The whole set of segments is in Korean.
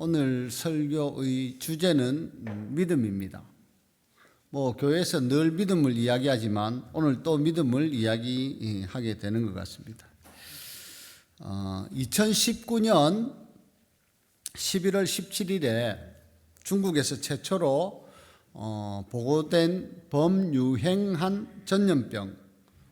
오늘 설교의 주제는 믿음입니다. 교회에서 늘 믿음을 이야기하지만 오늘 또 믿음을 이야기하게 되는 것 같습니다. 2019년 11월 17일에 중국에서 최초로 보고된 범유행한 전염병,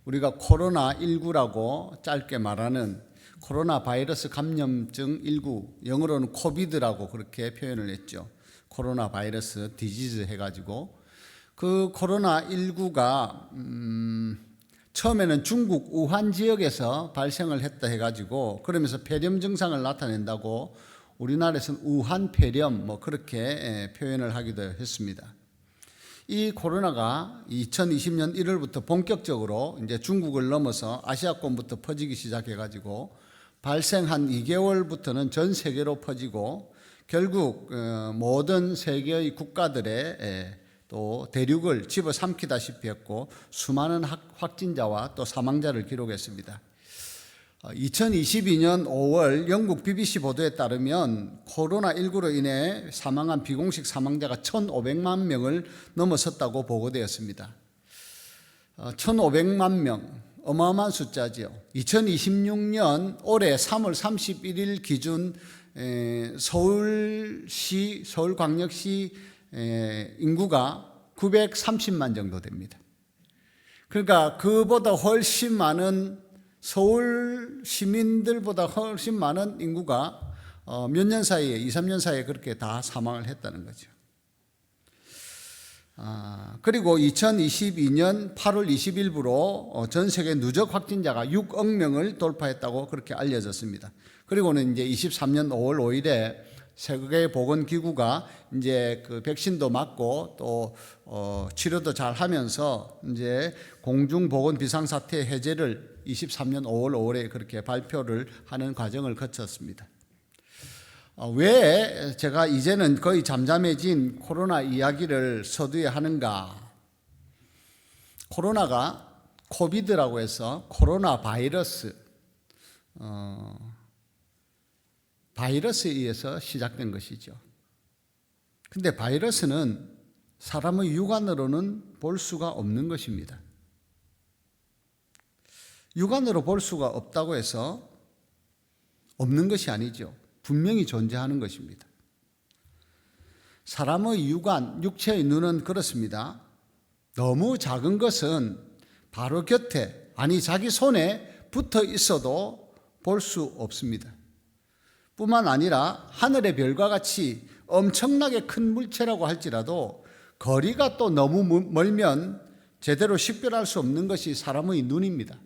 우리가 코로나19라고 짧게 말하는 코로나 바이러스 감염증 19, 영어로는 코비드라고 그렇게 표현을 했죠. 코로나 바이러스 디지즈 해가지고 그 코로나19가 처음에는 중국 우한 지역에서 발생을 했다 해가지고 그러면서 폐렴 증상을 나타낸다고 우리나라에서는 우한 폐렴 그렇게 표현을 하기도 했습니다. 이 코로나가 2020년 1월부터 본격적으로 이제 중국을 넘어서 아시아권부터 퍼지기 시작해가지고 발생한 2개월부터는 전 세계로 퍼지고 결국 모든 세계의 국가들의 또 대륙을 집어삼키다시피 했고 수많은 확진자와 또 사망자를 기록했습니다. 2022년 5월 영국 BBC 보도에 따르면 코로나19로 인해 사망한 비공식 사망자가 1,500만 명을 넘어섰다고 보고되었습니다. 1,500만 명, 어마어마한 숫자죠. 2026년 올해 3월 31일 기준 서울광역시 인구가 930만 정도 됩니다. 그러니까 그보다 훨씬 많은 서울 시민들보다 훨씬 많은 인구가 몇 년 사이에 2, 3년 사이에 그렇게 다 사망을 했다는 거죠. 그리고 2022년 8월 20일부로 전 세계 누적 확진자가 6억 명을 돌파했다고 그렇게 알려졌습니다. 그리고는 이제 23년 5월 5일에 세계보건기구가 이제 그 백신도 맞고 또 치료도 잘 하면서 이제 공중보건 비상사태 해제를 23년 5월 5일에 그렇게 발표를 하는 과정을 거쳤습니다. 왜 제가 이제는 거의 잠잠해진 코로나 이야기를 서두에 하는가? 코로나가 코비드라고 해서 코로나 바이러스, 바이러스에 의해서 시작된 것이죠. 근데 바이러스는 사람의 육안으로는 볼 수가 없는 것입니다. 육안으로 볼 수가 없다고 해서 없는 것이 아니죠. 분명히 존재하는 것입니다. 사람의 육안, 육체의 눈은 그렇습니다. 너무 작은 것은 바로 곁에, 아니 자기 손에 붙어 있어도 볼 수 없습니다. 뿐만 아니라 하늘의 별과 같이 엄청나게 큰 물체라고 할지라도 거리가 또 너무 멀면 제대로 식별할 수 없는 것이 사람의 눈입니다.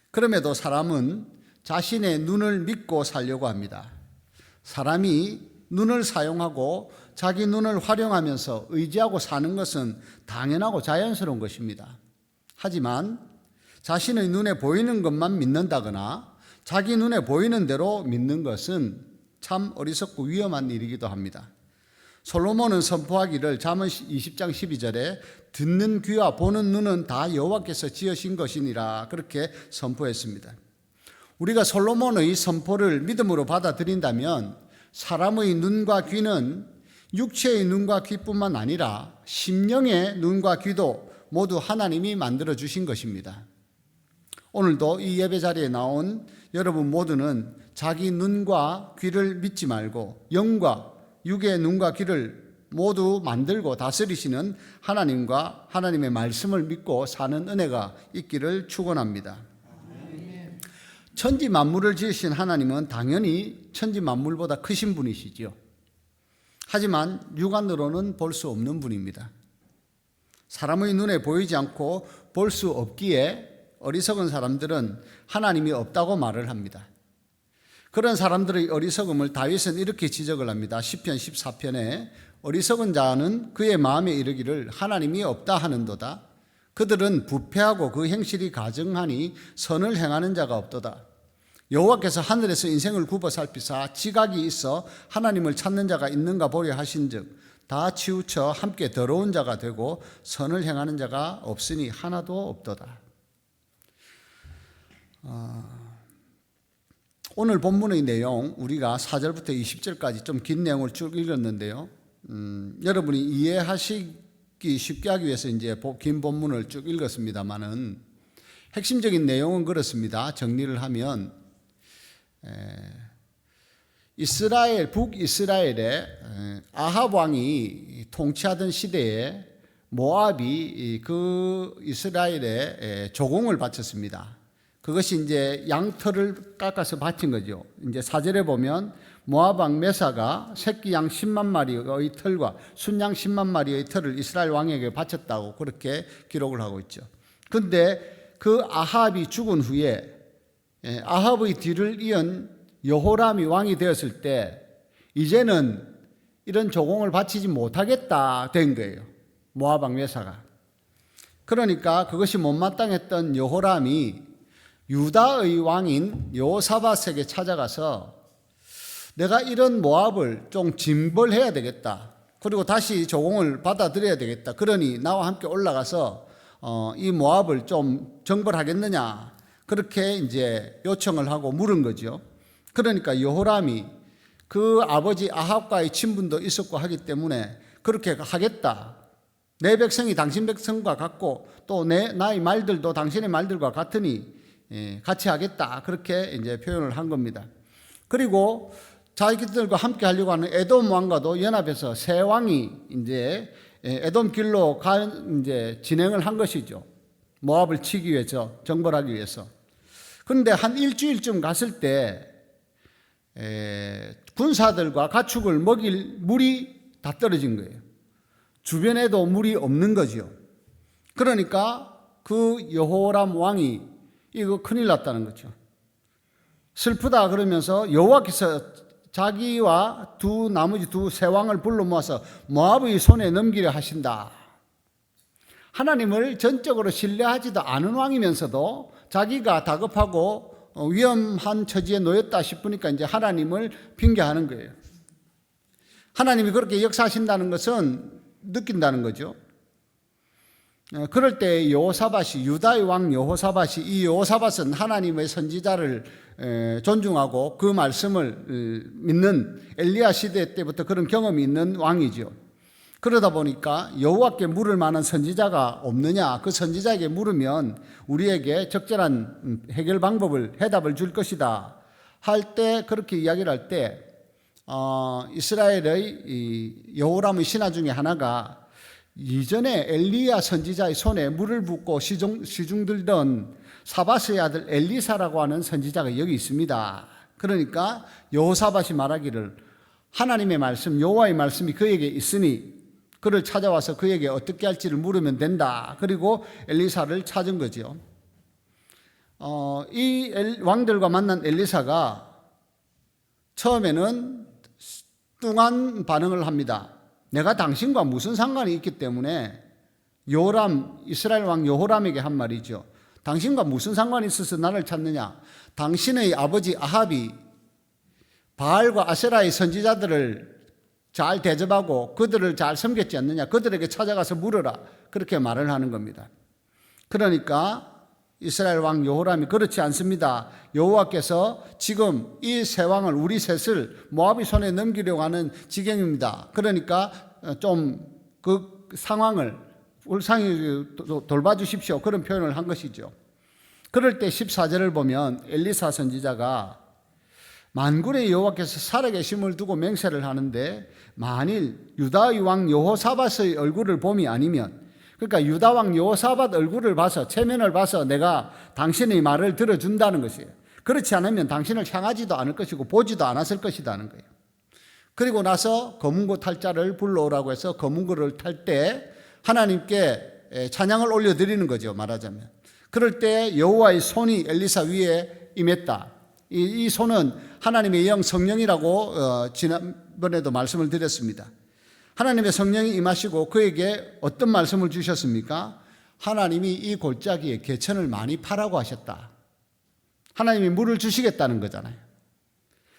그럼에도 사람은 자신의 눈을 믿고 살려고 합니다. 사람이 눈을 사용하고 자기 눈을 활용하면서 의지하고 사는 것은 당연하고 자연스러운 것입니다. 하지만 자신의 눈에 보이는 것만 믿는다거나 자기 눈에 보이는 대로 믿는 것은 참 어리석고 위험한 일이기도 합니다. 솔로몬은 선포하기를 잠언 20장 12절에 듣는 귀와 보는 눈은 다 여호와께서 지으신 것이니라 그렇게 선포했습니다. 우리가 솔로몬의 선포를 믿음으로 받아들인다면 사람의 눈과 귀는 육체의 눈과 귀뿐만 아니라 심령의 눈과 귀도 모두 하나님이 만들어 주신 것입니다. 오늘도 이 예배 자리에 나온 여러분 모두는 자기 눈과 귀를 믿지 말고 영과 육의 눈과 귀를 모두 만들고 다스리시는 하나님과 하나님의 말씀을 믿고 사는 은혜가 있기를 축원합니다. 천지 만물을 지으신 하나님은 당연히 천지 만물보다 크신 분이시죠. 하지만 육안으로는 볼 수 없는 분입니다. 사람의 눈에 보이지 않고 볼 수 없기에 어리석은 사람들은 하나님이 없다고 말을 합니다. 그런 사람들의 어리석음을 다윗은 이렇게 지적을 합니다. 시편 14편에 어리석은 자는 그의 마음에 이르기를 하나님이 없다 하는도다. 그들은 부패하고 그 행실이 가증하니 선을 행하는 자가 없도다. 여호와께서 하늘에서 인생을 굽어 살피사 지각이 있어 하나님을 찾는 자가 있는가 보려 하신즉 다 치우쳐 함께 더러운 자가 되고 선을 행하는 자가 없으니 하나도 없도다. 오늘 본문의 내용 우리가 4절부터 20절까지 좀 긴 내용을 쭉 읽었는데요. 여러분이 이해하시기 쉽게 하기 위해서 이제 긴 본문을 쭉 읽었습니다만은 핵심적인 내용은 그렇습니다. 정리를 하면 이스라엘, 북이스라엘의 아합 왕이 통치하던 시대에 모압이 그 이스라엘에 조공을 바쳤습니다. 그것이 이제 양털을 깎아서 바친 거죠. 이제 4절에 보면 모압 왕 메사가 새끼 양 10만 마리의 털과 순양 10만 마리의 털을 이스라엘 왕에게 바쳤다고 그렇게 기록을 하고 있죠. 그런데 그 아합이 죽은 후에 아합의 뒤를 이은 여호람이 왕이 되었을 때 이제는 이런 조공을 바치지 못하겠다 된 거예요. 모압 왕 메사가. 그러니까 그것이 못마땅했던 여호람이 유다의 왕인 여호사밧에게 찾아가서 내가 이런 모압을 좀 징벌해야 되겠다. 그리고 다시 조공을 받아들여야 되겠다. 그러니 나와 함께 올라가서 이 모압을 좀 정벌하겠느냐. 그렇게 이제 요청을 하고 물은 거죠. 그러니까 여호람이 그 아버지 아합과의 친분도 있었고 하기 때문에 그렇게 하겠다. 내 백성이 당신 백성과 같고 또 나의 말들도 당신의 말들과 같으니 같이 하겠다. 그렇게 이제 표현을 한 겁니다. 그리고 자기들과 함께 하려고 하는 에돔 왕과도 연합해서 세 왕이 이제 에돔 길로 이제 진행을 한 것이죠. 모압을 치기 위해서, 정벌하기 위해서. 그런데 한 일주일쯤 갔을 때 군사들과 가축을 먹일 물이 다 떨어진 거예요. 주변에도 물이 없는 거죠. 그러니까 그 여호람 왕이 이거 큰일 났다는 거죠. 슬프다 그러면서 여호와께서 자기와 나머지 두 세 왕을 불러 모아서 모압의 손에 넘기려 하신다. 하나님을 전적으로 신뢰하지도 않은 왕이면서도 자기가 다급하고 위험한 처지에 놓였다 싶으니까 이제 하나님을 핑계하는 거예요. 하나님이 그렇게 역사하신다는 것은 느낀다는 거죠. 그럴 때 여호사밧이 유다의 왕 여호사밧이 이 여호사밧은 하나님의 선지자를 존중하고 그 말씀을 믿는 엘리야 시대 때부터 그런 경험이 있는 왕이죠. 그러다 보니까 여호와께 물을 만한 선지자가 없느냐, 그 선지자에게 물으면 우리에게 적절한 해결 방법을 해답을 줄 것이다 할 때 그렇게 이야기를 할 때 이스라엘의 이 여호람의 신하 중에 하나가 이전에 엘리야 선지자의 손에 물을 붓고 시중 들던 사밧의 아들 엘리사라고 하는 선지자가 여기 있습니다. 그러니까 여호사밧이 말하기를 하나님의 말씀, 여호와의 말씀이 그에게 있으니 그를 찾아와서 그에게 어떻게 할지를 물으면 된다. 그리고 엘리사를 찾은 거죠. 이 왕들과 만난 엘리사가 처음에는 뚱한 반응을 합니다. 내가 당신과 무슨 상관이 있기 때문에 이스라엘 왕 여호람에게 한 말이죠. 당신과 무슨 상관이 있어서 나를 찾느냐? 당신의 아버지 아합이 바알과 아세라의 선지자들을 잘 대접하고 그들을 잘 섬겼지 않느냐? 그들에게 찾아가서 물어라. 그렇게 말을 하는 겁니다. 그러니까 이스라엘 왕 여호람이 그렇지 않습니다. 여호와께서 지금 이 세 왕을 우리 셋을 모압의 손에 넘기려고 하는 지경입니다. 그러니까 좀 그 상황을 불쌍히 돌봐주십시오. 그런 표현을 한 것이죠. 그럴 때 14절을 보면 엘리사 선지자가 만군의 여호와께서 살아계심을 두고 맹세를 하는데 만일 유다의 왕 여호사밧의 얼굴을 봄이 아니면 그러니까 유다 왕 여호사밧 얼굴을 봐서 체면을 봐서 내가 당신의 말을 들어준다는 것이에요. 그렇지 않으면 당신을 향하지도 않을 것이고 보지도 않았을 것이라는 거예요. 그리고 나서 검은고 탈자를 불러오라고 해서 검은고를 탈 때 하나님께 찬양을 올려드리는 거죠. 말하자면. 그럴 때 여호와의 손이 엘리사 위에 임했다. 이 손은 하나님의 영 성령이라고 지난번에도 말씀을 드렸습니다. 하나님의 성령이 임하시고 그에게 어떤 말씀을 주셨습니까? 하나님이 이 골짜기에 개천을 많이 파라고 하셨다. 하나님이 물을 주시겠다는 거잖아요.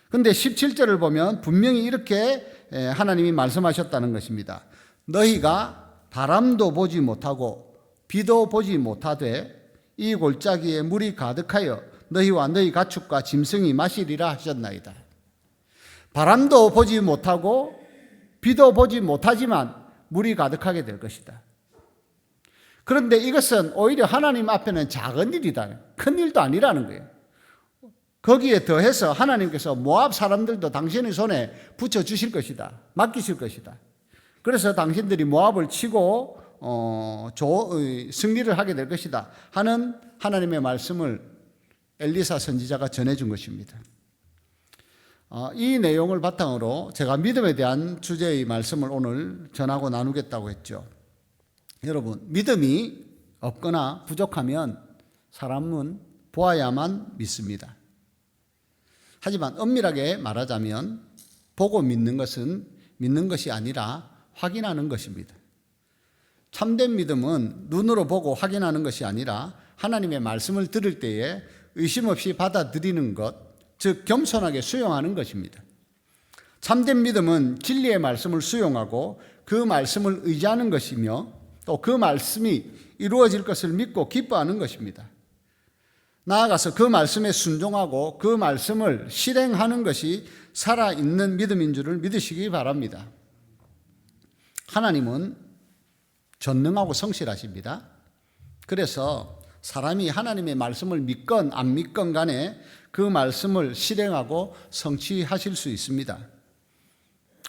그런데 17절을 보면 분명히 이렇게 하나님이 말씀하셨다는 것입니다. 너희가 바람도 보지 못하고 비도 보지 못하되 이 골짜기에 물이 가득하여 너희와 너희 가축과 짐승이 마시리라 하셨나이다. 바람도 보지 못하고 비도 보지 못하지만 물이 가득하게 될 것이다. 그런데 이것은 오히려 하나님 앞에는 작은 일이다. 큰 일도 아니라는 거예요. 거기에 더해서 하나님께서 모압 사람들도 당신의 손에 붙여주실 것이다. 맡기실 것이다. 그래서 당신들이 모압을 치고 승리를 하게 될 것이다 하는 하나님의 말씀을 엘리사 선지자가 전해준 것입니다. 이 내용을 바탕으로 제가 믿음에 대한 주제의 말씀을 오늘 전하고 나누겠다고 했죠. 여러분, 믿음이 없거나 부족하면 사람은 보아야만 믿습니다. 하지만 엄밀하게 말하자면 보고 믿는 것은 믿는 것이 아니라 확인하는 것입니다. 참된 믿음은 눈으로 보고 확인하는 것이 아니라 하나님의 말씀을 들을 때에 의심 없이 받아들이는 것, 즉 겸손하게 수용하는 것입니다. 참된 믿음은 진리의 말씀을 수용하고 그 말씀을 의지하는 것이며 또 그 말씀이 이루어질 것을 믿고 기뻐하는 것입니다. 나아가서 그 말씀에 순종하고 그 말씀을 실행하는 것이 살아있는 믿음인 줄을 믿으시기 바랍니다. 하나님은 전능하고 성실하십니다. 그래서 사람이 하나님의 말씀을 믿건 안 믿건 간에 그 말씀을 실행하고 성취하실 수 있습니다.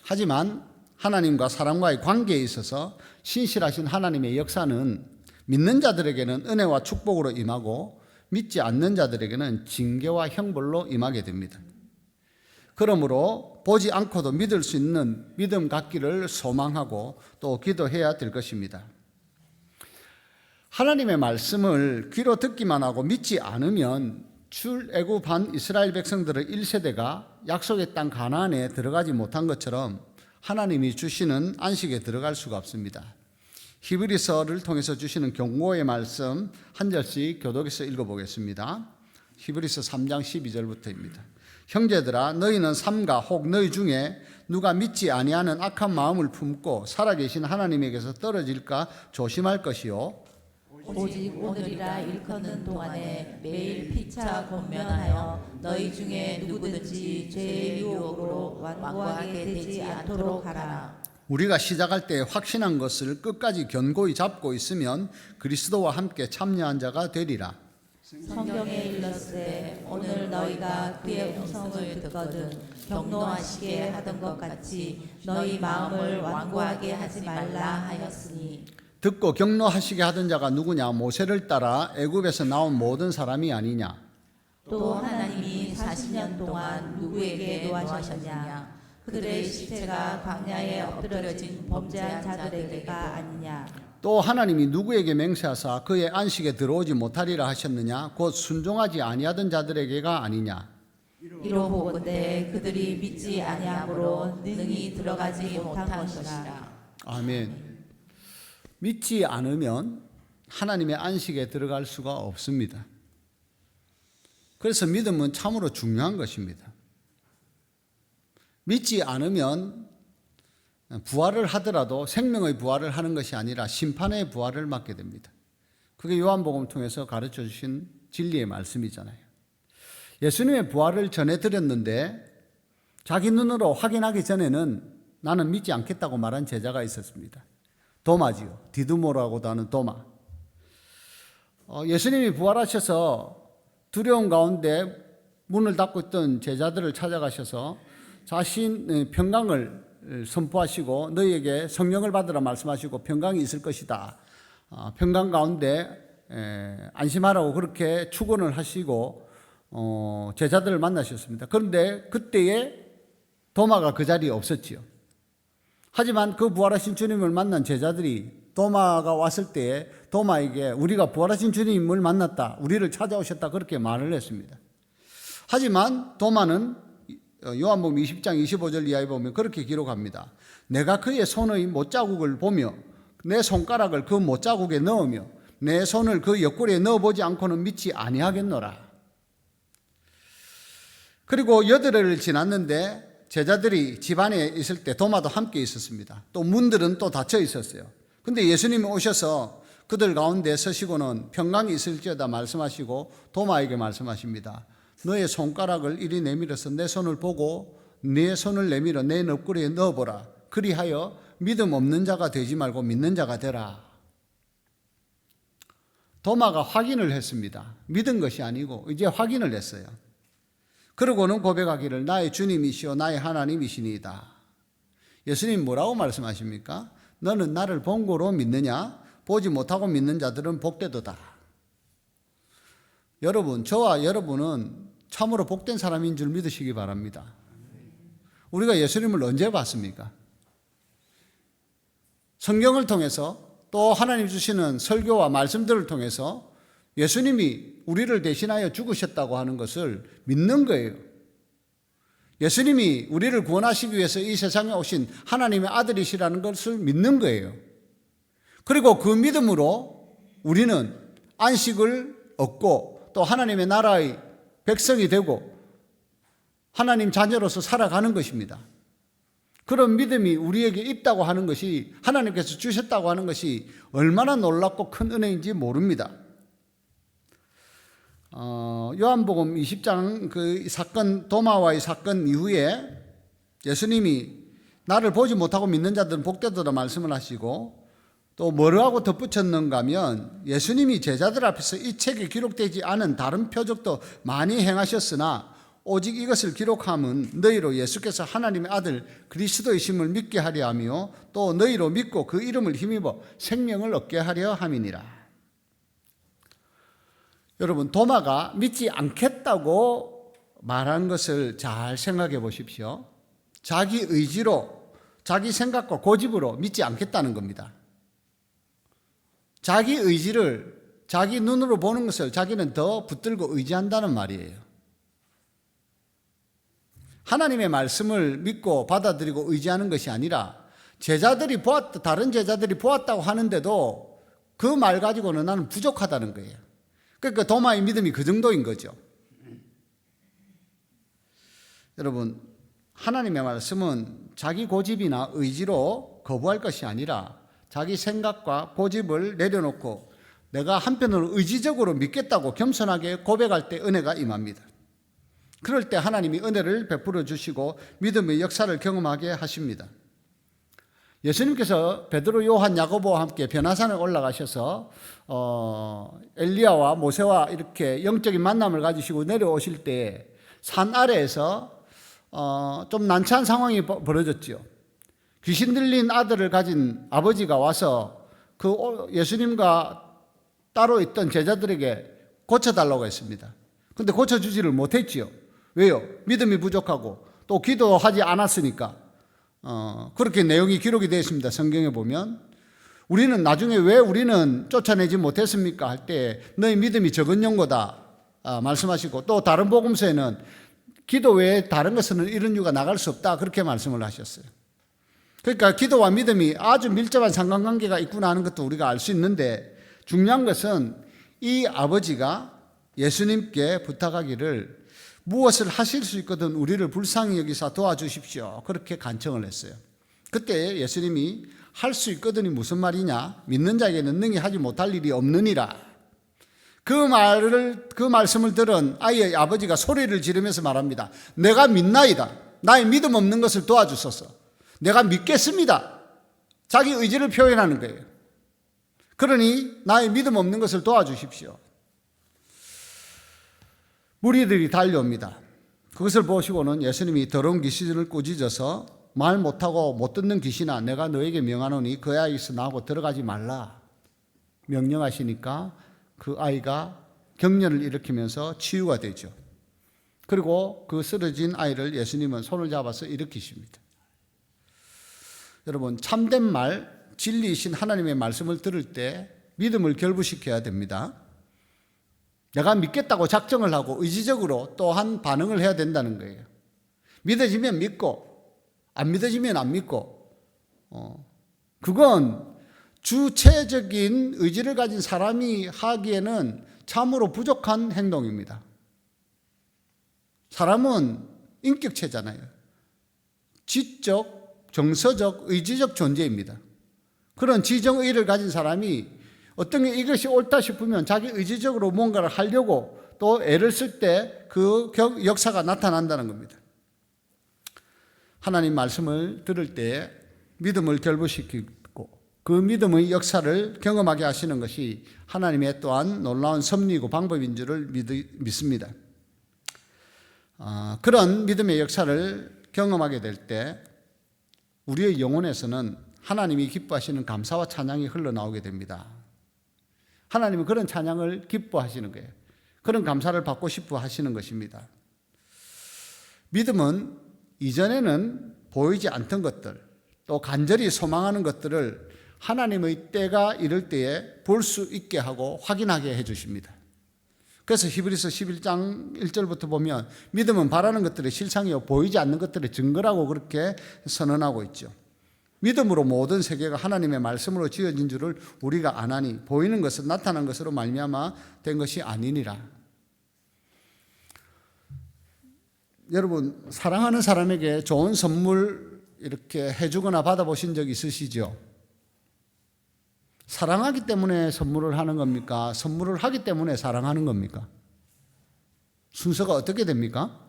하지만 하나님과 사람과의 관계에 있어서 신실하신 하나님의 역사는 믿는 자들에게는 은혜와 축복으로 임하고 믿지 않는 자들에게는 징계와 형벌로 임하게 됩니다. 그러므로 보지 않고도 믿을 수 있는 믿음 갖기를 소망하고 또 기도해야 될 것입니다. 하나님의 말씀을 귀로 듣기만 하고 믿지 않으면 출애굽한 이스라엘 백성들의 1세대가 약속의 땅 가나안에 들어가지 못한 것처럼 하나님이 주시는 안식에 들어갈 수가 없습니다. 히브리서를 통해서 주시는 경고의 말씀 한 절씩 교독에서 읽어보겠습니다. 히브리서 3장 12절부터입니다. 형제들아, 너희는 삼가 혹 너희 중에 누가 믿지 아니하는 악한 마음을 품고 살아계신 하나님에게서 떨어질까 조심할 것이요, 오직 오늘이라 일컫는 동안에 매일 피차 권면하여 너희 중에 누구든지 죄의 유혹으로 완고하게 되지 않도록 하라. 우리가 시작할 때 확신한 것을 끝까지 견고히 잡고 있으면 그리스도와 함께 참여한 자가 되리라. 성경에 일렀으되 오늘 너희가 그의 음성을 듣거든 경노하시게 하던 것 같이 너희 마음을 완고하게 하지 말라 하였으니. 듣고 경노하시게 하던 자가 누구냐? 모세를 따라 애굽에서 나온 모든 사람이 아니냐? 또 하나님이 40년 동안 누구에게 노하셨느냐? 그들의 시체가 광야에 엎드려진 범죄한 자들에게가 아니냐? 또 하나님이 누구에게 맹세하사 그의 안식에 들어오지 못하리라 하셨느냐? 곧 순종하지 아니하던 자들에게가 아니냐? 이로 보건대 그들이 믿지 아니함으로 능히 들어가지 못한 것이라. 아멘. 믿지 않으면 하나님의 안식에 들어갈 수가 없습니다. 그래서 믿음은 참으로 중요한 것입니다. 믿지 않으면 부활을 하더라도 생명의 부활을 하는 것이 아니라 심판의 부활을 맞게 됩니다. 그게 요한복음을 통해서 가르쳐 주신 진리의 말씀이잖아요. 예수님의 부활을 전해드렸는데 자기 눈으로 확인하기 전에는 나는 믿지 않겠다고 말한 제자가 있었습니다. 도마지요. 디두모라고도 하는 도마. 예수님이 부활하셔서 두려움 가운데 문을 닫고 있던 제자들을 찾아가셔서 자신 평강을 선포하시고 너희에게 성령을 받으라 말씀하시고 평강이 있을 것이다. 평강 가운데 안심하라고 그렇게 축원을 하시고 제자들을 만나셨습니다. 그런데 그때에 도마가 그 자리에 없었지요. 하지만 그 부활하신 주님을 만난 제자들이 도마가 왔을 때에 도마에게 우리가 부활하신 주님을 만났다, 우리를 찾아오셨다 그렇게 말을 했습니다. 하지만 도마는 요한복음 20장 25절 이하에 보면 그렇게 기록합니다. 내가 그의 손의 못자국을 보며 내 손가락을 그 못자국에 넣으며 내 손을 그 옆구리에 넣어보지 않고는 믿지 아니하겠노라. 그리고 8일을 지났는데 제자들이 집 안에 있을 때 도마도 함께 있었습니다. 또 문들은 또 닫혀 있었어요. 근데 예수님이 오셔서 그들 가운데 서시고는 평강이 있을지어다 말씀하시고 도마에게 말씀하십니다. 너의 손가락을 이리 내밀어서 내 손을 보고 내 손을 내밀어 내 옆구리에 넣어보라. 그리하여 믿음 없는 자가 되지 말고 믿는 자가 되라. 도마가 확인을 했습니다. 믿은 것이 아니고 이제 확인을 했어요. 그러고는 고백하기를 나의 주님이시오 나의 하나님이시니이다. 예수님 뭐라고 말씀하십니까? 너는 나를 본 거로 믿느냐? 보지 못하고 믿는 자들은 복되도다. 여러분, 저와 여러분은 참으로 복된 사람인 줄 믿으시기 바랍니다. 우리가 예수님을 언제 봤습니까? 성경을 통해서 또 하나님 주시는 설교와 말씀들을 통해서 예수님이 우리를 대신하여 죽으셨다고 하는 것을 믿는 거예요. 예수님이 우리를 구원하시기 위해서 이 세상에 오신 하나님의 아들이시라는 것을 믿는 거예요. 그리고 그 믿음으로 우리는 안식을 얻고 또 하나님의 나라의 백성이 되고 하나님 자녀로서 살아가는 것입니다. 그런 믿음이 우리에게 있다고 하는 것이 하나님께서 주셨다고 하는 것이 얼마나 놀랍고 큰 은혜인지 모릅니다. 요한복음 20장 그 사건 도마와의 사건 이후에 예수님이 나를 보지 못하고 믿는 자들은 복되도다 말씀을 하시고 또 뭐라고 덧붙였는가 하면 예수님이 제자들 앞에서 이 책에 기록되지 않은 다른 표적도 많이 행하셨으나 오직 이것을 기록함은 너희로 예수께서 하나님의 아들 그리스도이심을 믿게 하려 하며 또 너희로 믿고 그 이름을 힘입어 생명을 얻게 하려 함이니라. 여러분, 도마가 믿지 않겠다고 말한 것을 잘 생각해 보십시오. 자기 의지로, 자기 생각과 고집으로 믿지 않겠다는 겁니다. 자기 의지를, 자기 눈으로 보는 것을 자기는 더 붙들고 의지한다는 말이에요. 하나님의 말씀을 믿고 받아들이고 의지하는 것이 아니라 제자들이 보았다, 다른 제자들이 보았다고 하는데도 그 말 가지고는 나는 부족하다는 거예요. 그러니까 도마의 믿음이 그 정도인 거죠. 여러분, 하나님의 말씀은 자기 고집이나 의지로 거부할 것이 아니라 자기 생각과 고집을 내려놓고 내가 한편으로 의지적으로 믿겠다고 겸손하게 고백할 때 은혜가 임합니다. 그럴 때 하나님이 은혜를 베풀어 주시고 믿음의 역사를 경험하게 하십니다. 예수님께서 베드로, 요한, 야고보와 함께 변화산에 올라가셔서 엘리야와 모세와 이렇게 영적인 만남을 가지시고 내려오실 때 산 아래에서 좀 난처한 상황이 벌어졌죠. 귀신 들린 아들을 가진 아버지가 와서 그 예수님과 따로 있던 제자들에게 고쳐달라고 했습니다. 그런데 고쳐주지를 못했지요. 왜요? 믿음이 부족하고 또 기도하지 않았으니까. 그렇게 내용이 기록이 되어 있습니다. 성경에 보면. 우리는 나중에 왜 우리는 쫓아내지 못했습니까? 할 때 너희 믿음이 적은 연고다 말씀하시고 또 다른 복음서에는 기도 외에 다른 것은 이런 이유가 나갈 수 없다 그렇게 말씀을 하셨어요. 그러니까 기도와 믿음이 아주 밀접한 상관관계가 있구나 하는 것도 우리가 알 수 있는데 중요한 것은 이 아버지가 예수님께 부탁하기를 무엇을 하실 수 있거든 우리를 불쌍히 여기사 도와주십시오. 그렇게 간청을 했어요. 그때 예수님이 할 수 있거든이 무슨 말이냐? 믿는 자에게는 능히 하지 못할 일이 없느니라. 그 말씀을 들은 아이의 아버지가 소리를 지르면서 말합니다. 내가 믿나이다. 나의 믿음 없는 것을 도와주소서. 내가 믿겠습니다. 자기 의지를 표현하는 거예요. 그러니 나의 믿음 없는 것을 도와주십시오. 무리들이 달려옵니다. 그것을 보시고는 예수님이 더러운 귀신을 꾸짖어서 말 못하고 못 듣는 귀신아 내가 너에게 명하노니 그 아이에서 나하고 들어가지 말라 명령하시니까 그 아이가 경련을 일으키면서 치유가 되죠. 그리고 그 쓰러진 아이를 예수님은 손을 잡아서 일으키십니다. 여러분, 참된 말, 진리이신 하나님의 말씀을 들을 때 믿음을 결부시켜야 됩니다. 내가 믿겠다고 작정을 하고 의지적으로 또한 반응을 해야 된다는 거예요. 믿어지면 믿고 안 믿어지면 안 믿고 그건 주체적인 의지를 가진 사람이 하기에는 참으로 부족한 행동입니다. 사람은 인격체잖아요. 지적, 정서적, 의지적 존재입니다. 그런 지정의를 가진 사람이 어떤 게 이것이 옳다 싶으면 자기 의지적으로 뭔가를 하려고 또 애를 쓸 때 그 역사가 나타난다는 겁니다. 하나님 말씀을 들을 때 믿음을 결부시키고 그 믿음의 역사를 경험하게 하시는 것이 하나님의 또한 놀라운 섭리이고 방법인 줄을 믿습니다. 그런 믿음의 역사를 경험하게 될 때 우리의 영혼에서는 하나님이 기뻐하시는 감사와 찬양이 흘러나오게 됩니다. 하나님은 그런 찬양을 기뻐하시는 거예요. 그런 감사를 받고 싶어 하시는 것입니다. 믿음은 이전에는 보이지 않던 것들, 또 간절히 소망하는 것들을 하나님의 때가 이럴 때에 볼 수 있게 하고 확인하게 해주십니다. 그래서 히브리서 11장 1절부터 보면 믿음은 바라는 것들의 실상이요 보이지 않는 것들의 증거라고 그렇게 선언하고 있죠. 믿음으로 모든 세계가 하나님의 말씀으로 지어진 줄을 우리가 아나니 보이는 것은 나타난 것으로 말미암아 된 것이 아니니라. 여러분, 사랑하는 사람에게 좋은 선물 이렇게 해주거나 받아보신 적 있으시죠? 사랑하기 때문에 선물을 하는 겁니까? 선물을 하기 때문에 사랑하는 겁니까? 순서가 어떻게 됩니까?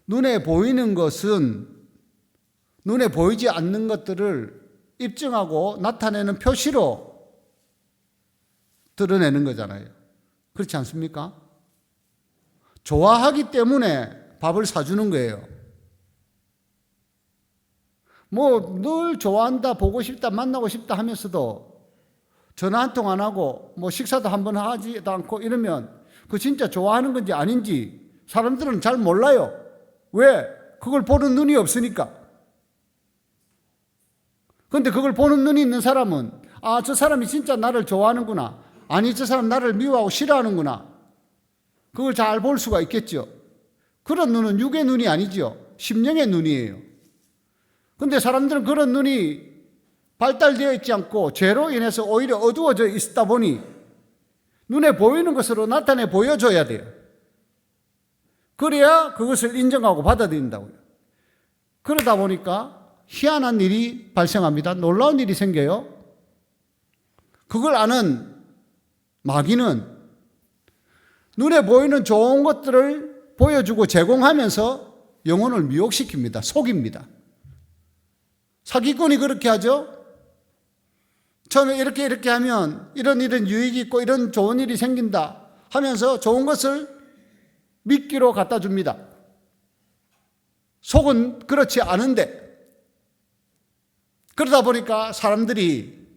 눈에 보이는 것은 눈에 보이지 않는 것들을 입증하고 나타내는 표시로 드러내는 거잖아요. 그렇지 않습니까? 좋아하기 때문에 밥을 사주는 거예요. 뭐 늘 좋아한다, 보고 싶다, 만나고 싶다 하면서도 전화 한 통 안 하고 뭐 식사도 한번 하지도 않고 이러면 그 진짜 좋아하는 건지 아닌지 사람들은 잘 몰라요. 왜? 그걸 보는 눈이 없으니까. 그런데 그걸 보는 눈이 있는 사람은 아, 저 사람이 진짜 나를 좋아하는구나. 아니, 저 사람 나를 미워하고 싫어하는구나. 그걸 잘 볼 수가 있겠죠. 그런 눈은 육의 눈이 아니죠. 심령의 눈이에요. 그런데 사람들은 그런 눈이 발달되어 있지 않고 죄로 인해서 오히려 어두워져 있다 보니 눈에 보이는 것으로 나타내 보여줘야 돼요. 그래야 그것을 인정하고 받아들인다고요. 그러다 보니까 희한한 일이 발생합니다. 놀라운 일이 생겨요. 그걸 아는 마귀는 눈에 보이는 좋은 것들을 보여주고 제공하면서 영혼을 미혹시킵니다. 속입니다. 사기꾼이 그렇게 하죠. 처음에 이렇게 하면 이런 유익이 있고 이런 좋은 일이 생긴다 하면서 좋은 것을 미끼로 갖다 줍니다. 속은 그렇지 않은데 그러다 보니까 사람들이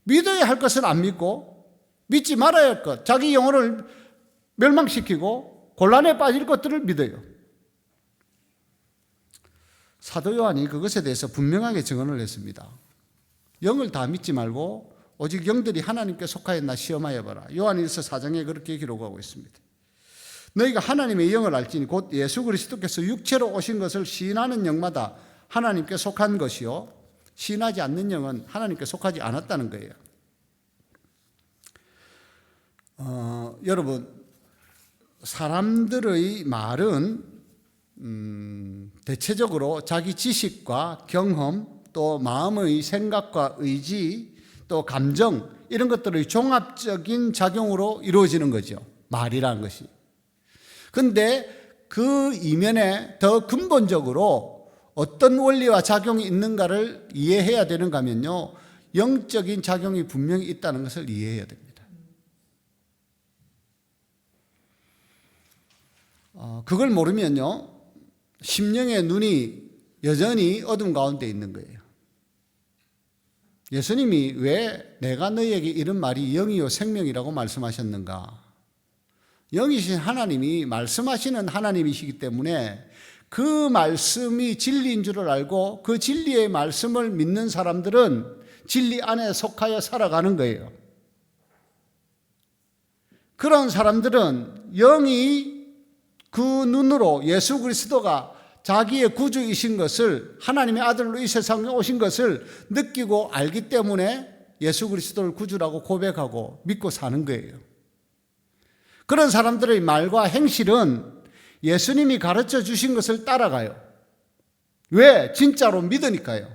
믿어야 할 것은 안 믿고 믿지 말아야 할 것, 자기 영혼을 멸망시키고 곤란에 빠질 것들을 믿어요. 사도 요한이 그것에 대해서 분명하게 증언을 했습니다. 영을 다 믿지 말고 오직 영들이 하나님께 속하였나 시험하여 봐라. 요한일서 4장에 그렇게 기록하고 있습니다. 너희가 하나님의 영을 알지니 곧 예수 그리스도께서 육체로 오신 것을 시인하는 영마다 하나님께 속한 것이요 시인하지 않는 영은 하나님께 속하지 않았다는 거예요. 여러분, 사람들의 말은 대체적으로 자기 지식과 경험 또 마음의 생각과 의지 또 감정 이런 것들의 종합적인 작용으로 이루어지는 거죠. 말이라는 것이. 그런데 그 이면에 더 근본적으로 어떤 원리와 작용이 있는가를 이해해야 되는가 하면요, 영적인 작용이 분명히 있다는 것을 이해해야 됩니다. 그걸 모르면요, 심령의 눈이 여전히 어둠 가운데 있는 거예요. 예수님이 왜 내가 너희에게 이런 말이 영이요 생명이라고 말씀하셨는가? 영이신 하나님이 말씀하시는 하나님이시기 때문에 그 말씀이 진리인 줄을 알고 그 진리의 말씀을 믿는 사람들은 진리 안에 속하여 살아가는 거예요. 그런 사람들은 영이 그 눈으로 예수 그리스도가 자기의 구주이신 것을, 하나님의 아들로 이 세상에 오신 것을 느끼고 알기 때문에 예수 그리스도를 구주라고 고백하고 믿고 사는 거예요. 그런 사람들의 말과 행실은 예수님이 가르쳐 주신 것을 따라가요. 왜? 진짜로 믿으니까요.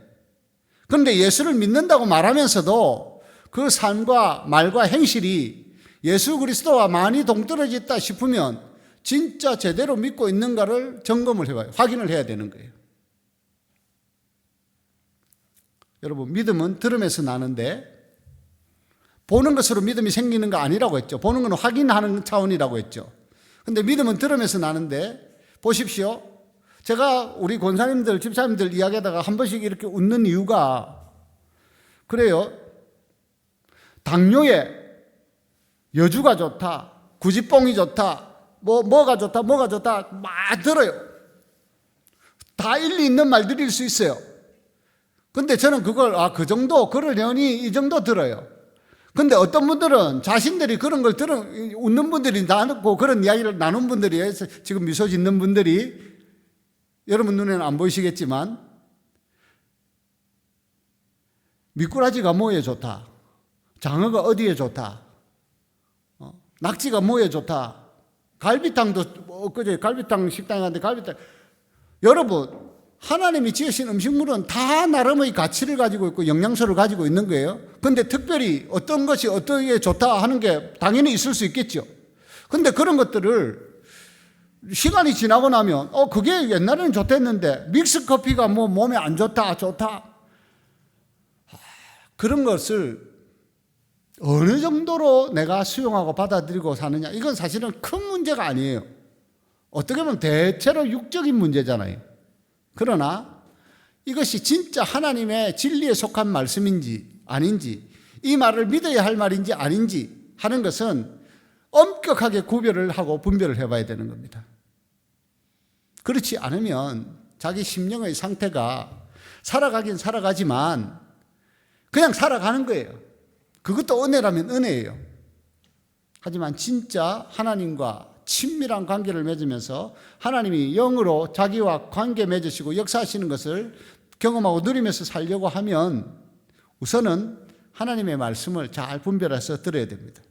그런데 예수를 믿는다고 말하면서도 그 삶과 말과 행실이 예수 그리스도와 많이 동떨어져 있다 싶으면 진짜 제대로 믿고 있는가를 점검을 해봐요. 확인을 해야 되는 거예요. 여러분, 믿음은 들음에서 나는데 보는 것으로 믿음이 생기는 거 아니라고 했죠. 보는 건 확인하는 차원이라고 했죠. 근데 믿음은 들음에서 나는데 보십시오. 제가 우리 권사님들, 집사님들 이야기하다가 한 번씩 이렇게 웃는 이유가 그래요. 당뇨에 여주가 좋다, 구지뽕이 좋다, 뭐가 좋다 막 들어요. 다 일리 있는 말들일 수 있어요. 근데 저는 그걸 그 정도 그러려니 이 정도 들어요. 근데 어떤 분들은 자신들이 그런 걸 웃는 분들이 나누고 그런 이야기를 나눈 분들이 지금 미소 짓는 분들이 여러분 눈에는 안 보이시겠지만 미꾸라지가 뭐에 좋다, 장어가 어디에 좋다, 낙지가 뭐에 좋다, 갈비탕도 엊그제 갈비탕 식당에 갔는데 갈비탕, 여러분 하나님이 지으신 음식물은 다 나름의 가치를 가지고 있고 영양소를 가지고 있는 거예요. 그런데 특별히 어떤 것이 어떻게 좋다 하는 게 당연히 있을 수 있겠죠. 그런데 그런 것들을 시간이 지나고 나면 그게 옛날에는 좋댔는데 믹스 커피가 뭐 몸에 안 좋다 그런 것을 어느 정도로 내가 수용하고 받아들이고 사느냐, 이건 사실은 큰 문제가 아니에요. 어떻게 보면 대체로 육적인 문제잖아요. 그러나 이것이 진짜 하나님의 진리에 속한 말씀인지 아닌지, 이 말을 믿어야 할 말인지 아닌지 하는 것은 엄격하게 구별을 하고 분별을 해봐야 되는 겁니다. 그렇지 않으면 자기 심령의 상태가 살아가긴 살아가지만 그냥 살아가는 거예요. 그것도 은혜라면 은혜예요. 하지만 진짜 하나님과 친밀한 관계를 맺으면서 하나님이 영으로 자기와 관계 맺으시고 역사하시는 것을 경험하고 누리면서 살려고 하면 우선은 하나님의 말씀을 잘 분별해서 들어야 됩니다.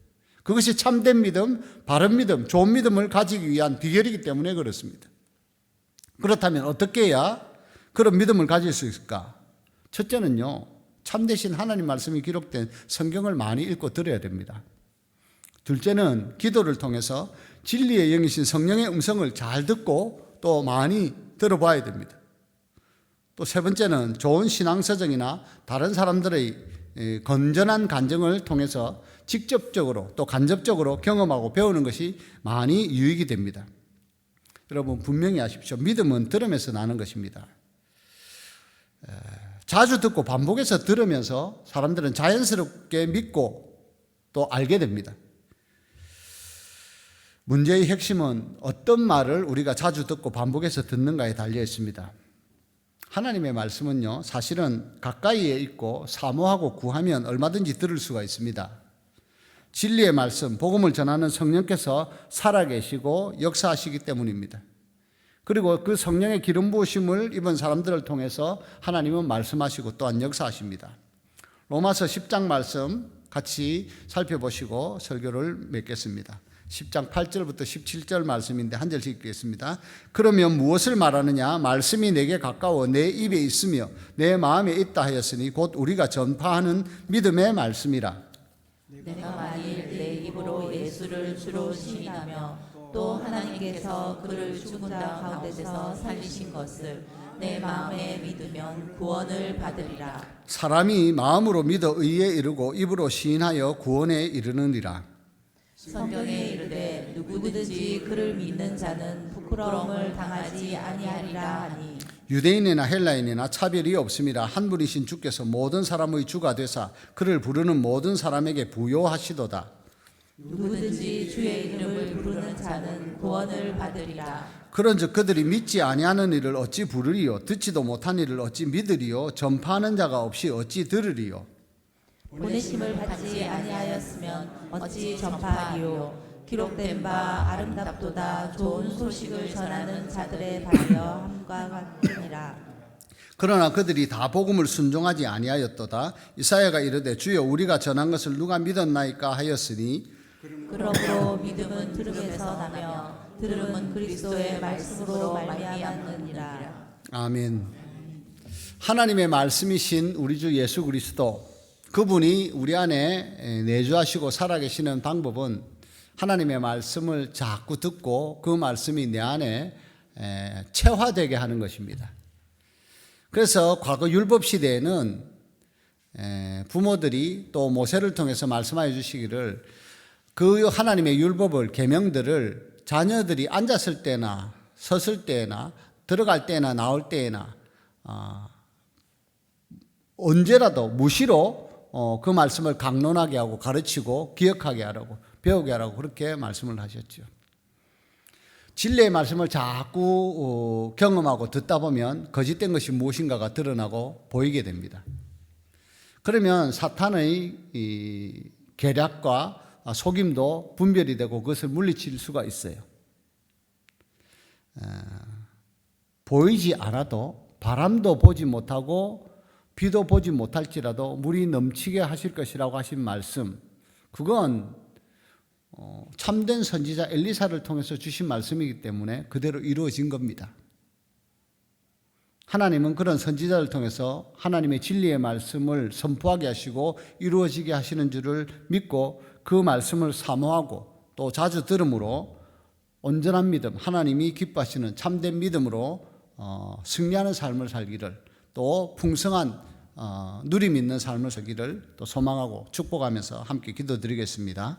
그것이 참된 믿음, 바른 믿음, 좋은 믿음을 가지기 위한 비결이기 때문에 그렇습니다. 그렇다면 어떻게 해야 그런 믿음을 가질 수 있을까? 첫째는요, 참되신 하나님 말씀이 기록된 성경을 많이 읽고 들어야 됩니다. 둘째는 기도를 통해서 진리의 영이신 성령의 음성을 잘 듣고 또 많이 들어봐야 됩니다. 또 세 번째는 좋은 신앙서적이나 다른 사람들의 건전한 간증을 통해서 직접적으로 또 간접적으로 경험하고 배우는 것이 많이 유익이 됩니다. 여러분 분명히 아십시오. 믿음은 들음에서 나는 것입니다. 자주 듣고 반복해서 들으면서 사람들은 자연스럽게 믿고 또 알게 됩니다. 문제의 핵심은 어떤 말을 우리가 자주 듣고 반복해서 듣는가에 달려 있습니다. 하나님의 말씀은요, 사실은 가까이에 있고 사모하고 구하면 얼마든지 들을 수가 있습니다. 진리의 말씀, 복음을 전하는 성령께서 살아계시고 역사하시기 때문입니다. 그리고 그 성령의 기름 부으심을 입은 사람들을 통해서 하나님은 말씀하시고 또한 역사하십니다. 로마서 10장 말씀 같이 살펴보시고 설교를 맺겠습니다. 10장 8절부터 17절 말씀인데 한 절씩 읽겠습니다. 그러면 무엇을 말하느냐? 말씀이 내게 가까워 내 입에 있으며 내 마음에 있다 하였으니 곧 우리가 전파하는 믿음의 말씀이라. 내가 만일 내 입으로 예수를 주로 시인하며 또 하나님께서 그를 죽은 자 가운데서 살리신 것을 내 마음에 믿으면 구원을 받으리라. 사람이 마음으로 믿어 의에 이르고 입으로 시인하여 구원에 이르느니라. 성경에 이르되 누구든지 그를 믿는 자는 부끄러움을 당하지 아니하리라 하니 유대인이나 헬라인이나 차별이 없음이라 한 분이신 주께서 모든 사람의 주가 되사 그를 부르는 모든 사람에게 부요하시도다. 누구든지 주의 이름을 부르는 자는 구원을 받으리라. 그런즉 그들이 믿지 아니하는 이를 어찌 부르리요? 듣지도 못한 이를 어찌 믿으리요? 전파하는 자가 없이 어찌 들으리요? 보내심을 받지 아니하였으면 어찌 전파하리요? 기록된 바 아름답도다 좋은 소식을 전하는 자들의 발려 함과 같으니라. 그러나 그들이 다 복음을 순종하지 아니하였도다. 이사야가 이르되 주여 우리가 전한 것을 누가 믿었나이까 하였으니 그러므로 믿음은 들음에서 나며 들음은 그리스도의 말씀으로 말미암느니라. 아멘. 하나님의 말씀이신 우리 주 예수 그리스도, 그분이 우리 안에 내주하시고 살아계시는 방법은 하나님의 말씀을 자꾸 듣고 그 말씀이 내 안에 체화되게 하는 것입니다. 그래서 과거 율법 시대에는 부모들이 또 모세를 통해서 말씀하여 주시기를 그 하나님의 율법을, 계명들을 자녀들이 앉았을 때나 섰을 때나 들어갈 때나 나올 때나 언제라도 무시로 그 말씀을 강론하게 하고 가르치고 기억하게 하라고, 배우게 하라고 그렇게 말씀을 하셨죠. 진리의 말씀을 자꾸 경험하고 듣다 보면 거짓된 것이 무엇인가가 드러나고 보이게 됩니다. 그러면 사탄의 이 계략과 속임도 분별이 되고 그것을 물리칠 수가 있어요. 보이지 않아도, 바람도 보지 못하고 비도 보지 못할지라도 물이 넘치게 하실 것이라고 하신 말씀, 그건 참된 선지자 엘리사를 통해서 주신 말씀이기 때문에 그대로 이루어진 겁니다. 하나님은 그런 선지자를 통해서 하나님의 진리의 말씀을 선포하게 하시고 이루어지게 하시는 줄을 믿고 그 말씀을 사모하고 또 자주 들음으로 온전한 믿음, 하나님이 기뻐하시는 참된 믿음으로 승리하는 삶을 살기를, 또 풍성한 누림 있는 삶을 살기를 또 소망하고 축복하면서 함께 기도드리겠습니다.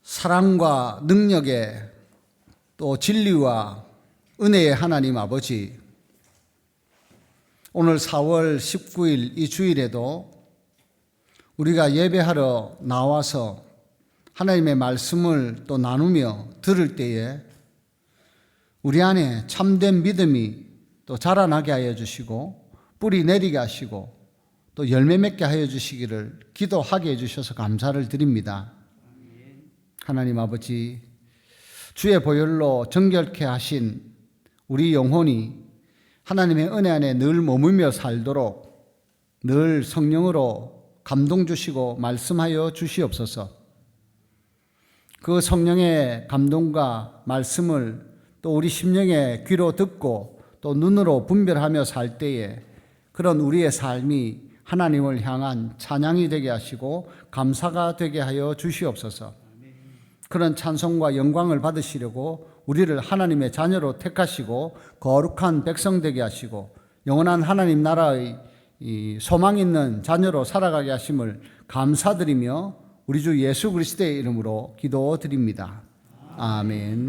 사랑과 능력의 또 진리와 은혜의 하나님 아버지, 오늘 4월 19일 이 주일에도 우리가 예배하러 나와서 하나님의 말씀을 또 나누며 들을 때에 우리 안에 참된 믿음이 또 자라나게 하여 주시고 뿌리 내리게 하시고 또 열매 맺게 하여 주시기를 기도하게 해 주셔서 감사를 드립니다. 하나님 아버지, 주의 보혈로 정결케 하신 우리 영혼이 하나님의 은혜 안에 늘 머물며 살도록 늘 성령으로 감동 주시고 말씀하여 주시옵소서. 그 성령의 감동과 말씀을 또 우리 심령의 귀로 듣고 또 눈으로 분별하며 살 때에 그런 우리의 삶이 하나님을 향한 찬양이 되게 하시고 감사가 되게 하여 주시옵소서. 그런 찬송과 영광을 받으시려고 우리를 하나님의 자녀로 택하시고 거룩한 백성 되게 하시고 영원한 하나님 나라의 소망 있는 자녀로 살아가게 하심을 감사드리며 우리 주 예수 그리스도의 이름으로 기도드립니다. 아멘.